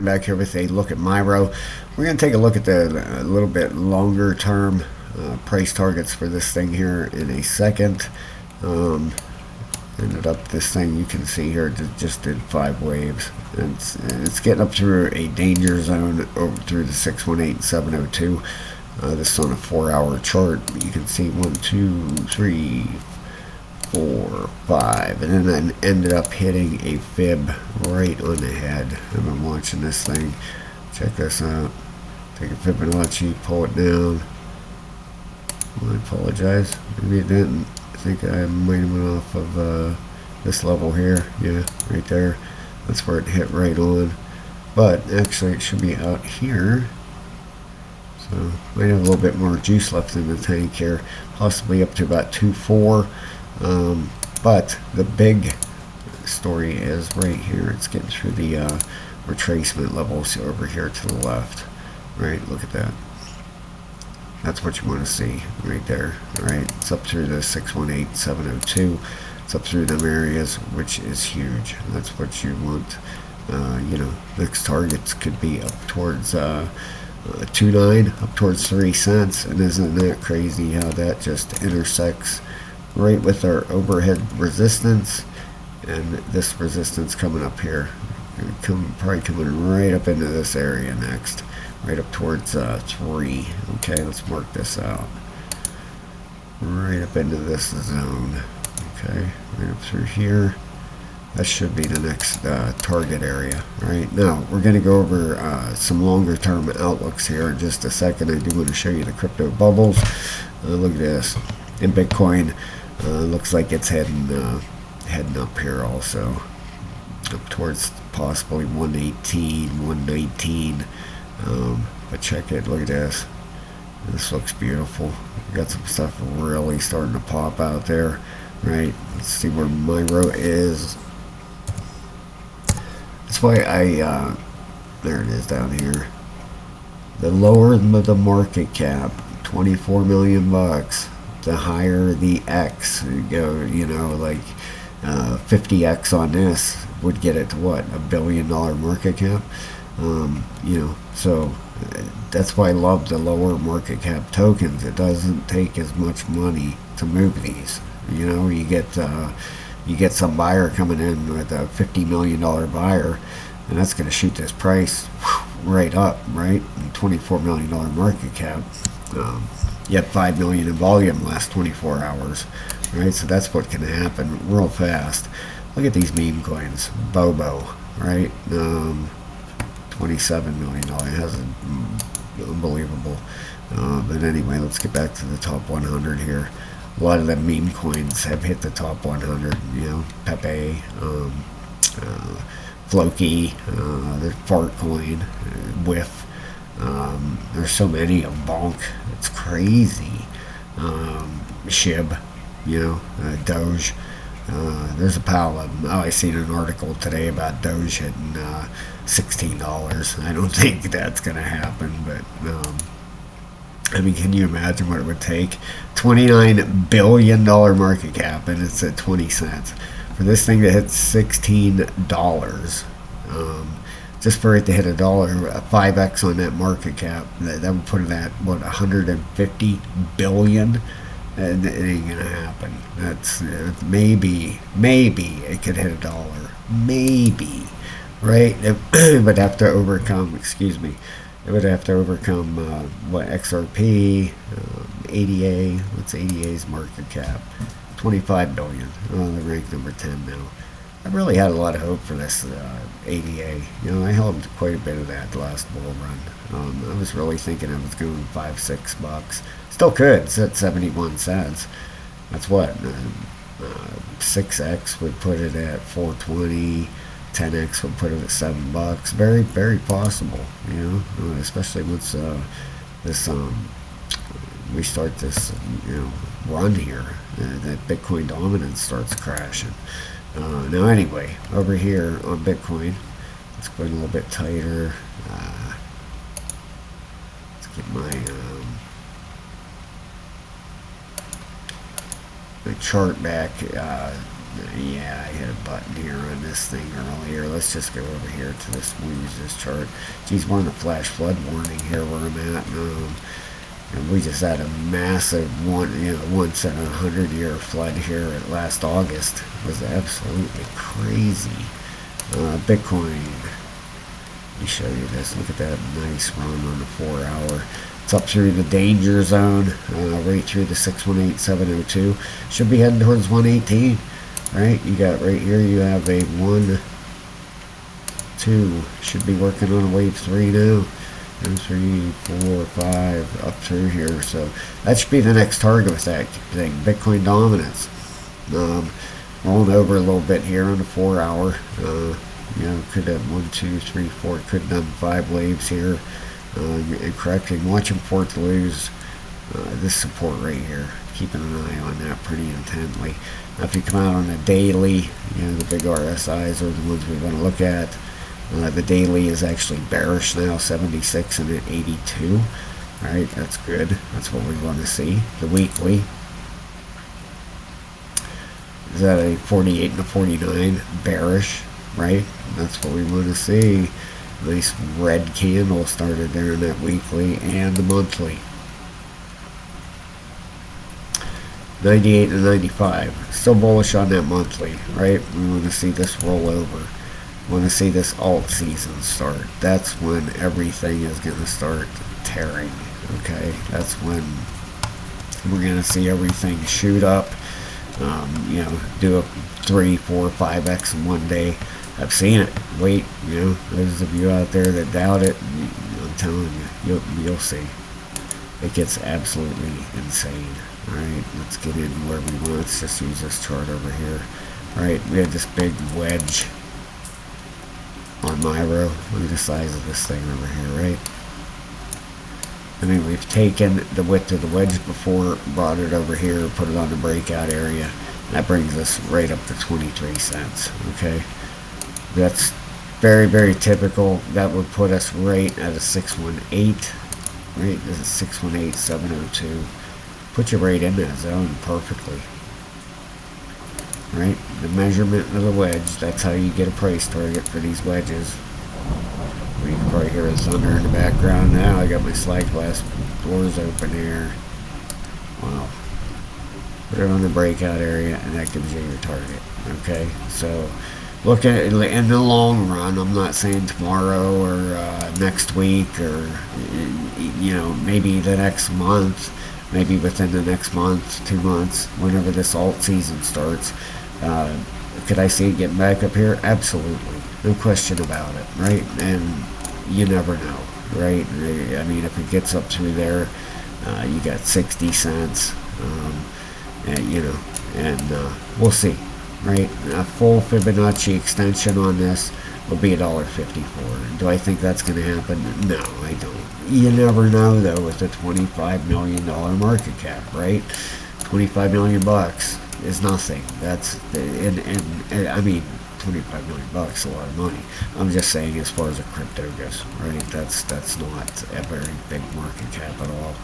starting back here with a look at Myro. We're going to take a look at the a little bit longer term price targets for this thing here in a second. Ended up this thing, you can see here, just did 5 waves. It's getting up through a danger zone over through the 618 and 702. This is on a 4-hour chart. You can see 1, 2, 3, 4, 5, and then I ended up hitting a fib right on the head. I've been watching this thing. Check this out. Take a Fibonacci, pull it down. I apologize. Maybe it didn't. I think I might have went off of this level here. Yeah, right there. That's where it hit right on. But actually, it should be out here. So might have a little bit more juice left in the tank here. Possibly up to about 2.4. But the big story is right here. It's getting through the retracement levels over here to the left. Right, look at that. That's what you want to see right there. Right, it's up through the 618, 702. It's up through them areas, which is huge. That's what you want. You know, next targets could be up towards 2.9, up towards 3 cents. And isn't that crazy how that just intersects right with our overhead resistance, and this resistance coming up here, probably coming right up into this area next, right up towards 3. Okay, let's mark this out. Right up into this zone. Okay, right up through here. That should be the next target area. Right now, we're going to go over some longer term outlooks here in just a second. I do want to show you the crypto bubbles. Look at this. In Bitcoin, looks like it's heading up here also, up towards possibly 118, 119. But check it. Look at this. This looks beautiful. We got some stuff really starting to pop out there. Right. Let's see where Myro is. That's why there it is down here. The lower the market cap, 24 million bucks. The higher the X, you know, like 50X on this would get it to what, $1 billion market cap. You know, so that's why I love the lower market cap tokens. It doesn't take as much money to move these. You know, you get some buyer coming in with a $50 million buyer, and that's going to shoot this price right up, right? And $24 million market cap. You had 5 million in volume last 24 hours, right? So that's what can happen real fast. Look at these meme coins. Bobo, right? $27 million. That's unbelievable. But anyway, let's get back to the top 100 here. A lot of the meme coins have hit the top 100. You know, Pepe, Floki, the Fart coin, Whiff. There's so many of Bonk. It's crazy. Shib, you know, Doge. There's a pile of them. Oh, I seen an article today about Doge hitting $16. I don't think that's going to happen, but I mean, can you imagine what it would take? $29 billion market cap, and it's at 20 cents. For this thing to hit $16, just for it to hit $1, 5x on that market cap, that would put it at, what, 150 billion? And it ain't gonna happen. That's maybe it could hit $1, maybe, right? It would have to overcome. Excuse me. It would have to overcome what, XRP, ADA. What's ADA's market cap? 25 billion. Oh, they're ranked number 10 now. I really had a lot of hope for this ADA. You know, I held quite a bit of that last bull run. I was really thinking I was going $5-6. Still could. It's at 71 cents. That's what 6x would put it at 420. 10x would put it at $7. Very, very possible. You know, especially once this we start this run here, that Bitcoin dominance starts crashing. Now anyway, over here on Bitcoin, let's go a little bit tighter. Let's get my chart back. Yeah, I hit a button here on this thing earlier. Let's just go over here to this. We'll use this chart. Geez, we're in a flash flood warning here where I'm at. And we just had a massive once in 100-year flood here at last August. It was absolutely crazy. Bitcoin. Let me show you this. Look at that nice run on the 4-hour. It's up through the danger zone, right through the 618,702. Should be heading towards 118. Right, you got right here, you have a 1, 2, should be working on a wave 3 now. 2, 3, 4, 5, up through here. So that should be the next target with that thing, Bitcoin dominance. Rolling over a little bit here on the 4-hour. Could have 1, 2, 3, 4, could have done 5 waves here. And correcting, watching for it to lose this support right here. Keeping an eye on that pretty intently. Now if you come out on a daily, the big RSIs are the ones we want to look at. The daily is actually bearish now, 76 and at 82. Alright, that's good. That's what we want to see. The weekly is at a 48 and a 49, bearish, right? That's what we want to see. Nice red candle started there in that weekly and the monthly. 98 and 95. Still bullish on that monthly, right? We want to see this roll over. We want to see this alt season start. That's when everything is going to start tearing, okay? That's when we're going to see everything shoot up. Do a 3, 4, 5x in one day. I've seen it. Wait, those of you out there that doubt it, I'm telling you, you'll see. It gets absolutely insane. Alright, let's get in where we want. Let's just use this chart over here. Alright, we had this big wedge on Myro. Look at the size of this thing over here, right? I mean, we've taken the width of the wedge before, brought it over here, put it on the breakout area. That brings us right up to 23 cents, okay? That's very, very typical. That would put us right at a 618. Right, this is 618,702. Put you right in that zone perfectly. Right, the measurement of the wedge, that's how you get a price target for these wedges. You can probably hear the thunder in the background now. I got my slide glass doors open here. Wow. Put it on the breakout area and that gives you your target. Okay, so look at it in the long run. I'm not saying tomorrow or next week or maybe the next month, maybe within the next month, 2 months, whenever this alt season starts. Could I see it getting back up here? Absolutely, no question about it, right? And you never know, right? I mean, if it gets up through there, you got 60 cents, and we'll see. Right, a full Fibonacci extension on this will be $1.54. Do I think that's going to happen? No, I don't. You never know though with a $25 million market cap, right? $25 million bucks is nothing. That's and I mean, $25 million bucks, a lot of money. I'm just saying as far as a crypto goes, right? That's not a very big market cap at all.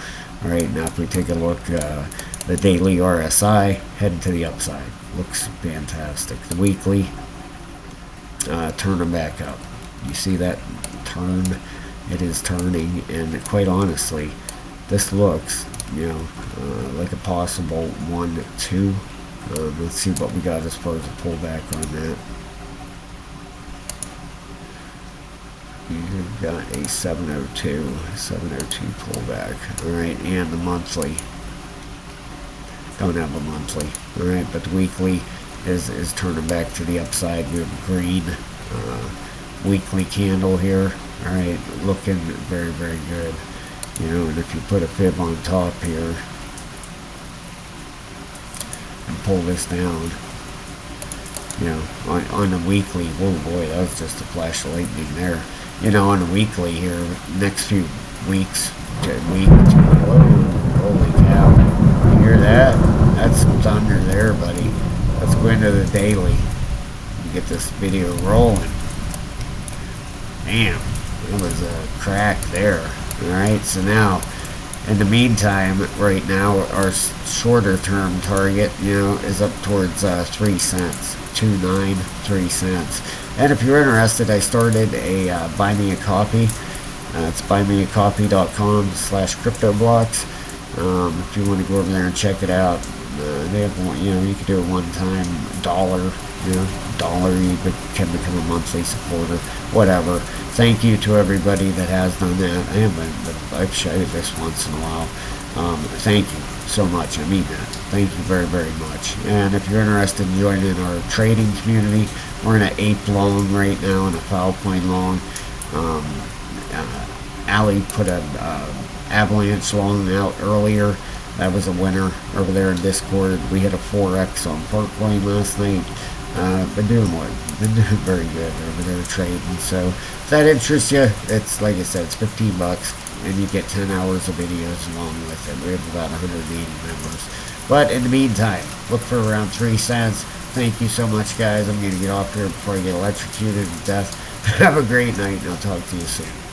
All right, now if we take a look, the daily RSI heading to the upside. Looks fantastic. The weekly, turning back up. You see that turn? It is turning, and quite honestly, this looks, like a possible 1, 2. Let's see what we got as far as a pullback on that. You've got a 702 pullback. All right, and the monthly. Don't have a monthly. All right, but the weekly is turning back to the upside. We have a green weekly candle here. All right, looking very, very good. And if you put a fib on top here and pull this down, on the weekly, oh boy, that was just a flash of lightning there. On the weekly here, next few weeks, whoa, holy cow, you hear that? That's some thunder there, buddy. Let's go into the daily and get this video rolling. Damn, it was a crack there. Alright, so now In the meantime, right now, our shorter term target, is up towards 3 cents, 2.9, 3 cents. And if you're interested, I started a buy me a coffee. It's buymeacoffee.com/cryptoblocks. If you want to go over there and check it out, they have one, you can do a one-time dollar, dollar, you can become a monthly supporter, whatever. Thank you to everybody that has done that. I've shouted this once in a while. Thank you so much. I mean that. Thank you very, very much. And if you're interested in joining our trading community, we're in an 8 long right now and a foul point long. Ali put an avalanche long out earlier. That was a winner over there in Discord. We hit a 4x on Parkcoin last night. Been doing very good over there trading. So if that interests you, it's like I said, it's $15, and you get 10 hours of videos along with it. We have about 180 members. But in the meantime, look for around 3 cents. Thank you so much, guys. I'm going to get off here before I get electrocuted to death. Have a great night, and I'll talk to you soon.